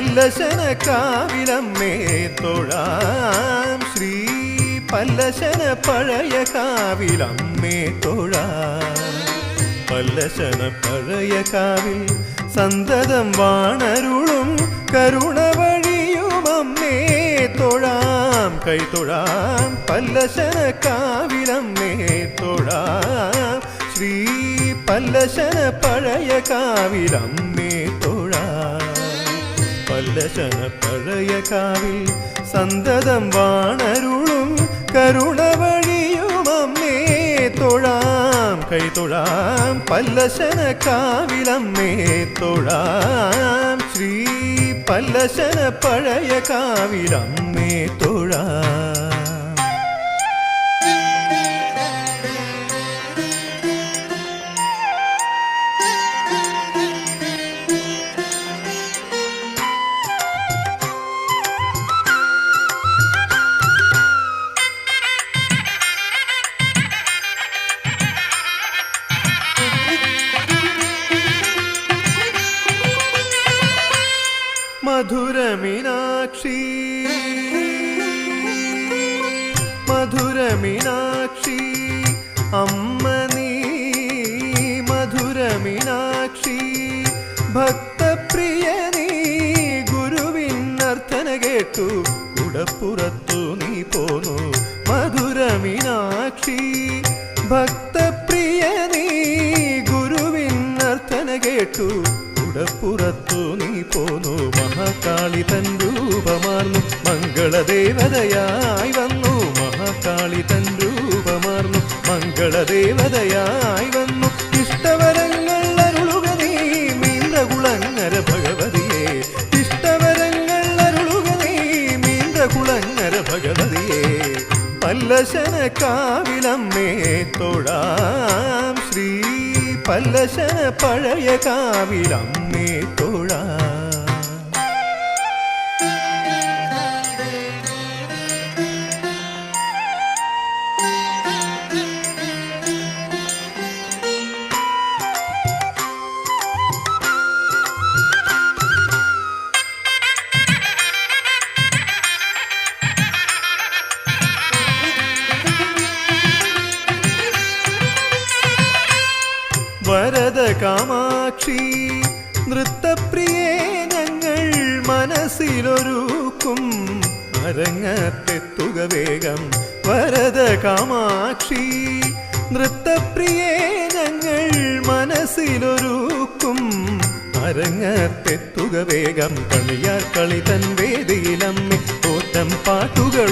പല്ലശനക്കാവിലമ്മേ തൊഴാം ശ്രീ പല്ലശന പഴയ കാവിലമ്മേ തൊഴാം പല്ലശന പഴയ കാവിൽ സന്തതം വാണരുളും കരുണ വഴിയുമമ്മേ തൊഴാം കൈ തൊഴാം പല്ലശന കാവിലമ്മേ തൊഴാം ശ്രീ പല്ലശന പഴയ കാവിലമ്മേ തൊഴാം പല്ലശന പഴയ കാവിൽ സന്തതം വാണരുളും കരുണ വഴിയുമമ്മേ തൊഴാം കൈ തൊഴാം പല്ലശന കാവിലമ്മേ തൊഴാം ശ്രീ പല്ലശന പഴയ കാവിലമ്മേ തൊഴാം മധുരമീനാക്ഷി മധുരമീനാക്ഷി അമ്മ നീ മധുരമീനാക്ഷി ഭക്തപ്രിയ നീ ഗുരുവിനർത്ഥന കേട്ടു കുടപ്പുറത്തു നീ പോന്നു മധുരമീനാക്ഷി ഭക്തപ്രിയ നീ ഗുരുവിനർത്ഥന കേട്ടു പുറത്തു നീ പോന്നു മഹാകാളി തൻ രൂപമാർന്നു മംഗളദേവതയായി വന്നു മഹാകാളി തൻ രൂപമാർന്നു മംഗളദേവതയായി വന്നു ഇഷ്ടവരങ്ങൾ അരുളുക നീ മീന്ദ്രകുളങ്ങര ഭഗവതിയെ ഇഷ്ടവരങ്ങൾ അരുളുക നീ മീന്ദ്രകുളങ്ങര ഭഗവതിയെ പല്ലശന കാവിലമ്മേ തൊഴാം ശ്രീ പല്ലശന പഴയ കാവിലമ്മേ തൊഴാം വരദ കാമാക്ഷി നൃത്തപ്രിയേ ഞങ്ങൾ മനസ്സിലൊരുക്കും അരങ്ങത്തെത്തുക വേഗം വരദ കാമാക്ഷി നൃത്തപ്രിയേ ഞങ്ങൾ മനസ്സിലൊരുക്കും അരങ്ങത്തെത്തുക വേഗം കളിയാർ കളി തൻ വേദിയിലമ്മേ ഓട്ടം പാട്ടുകൾ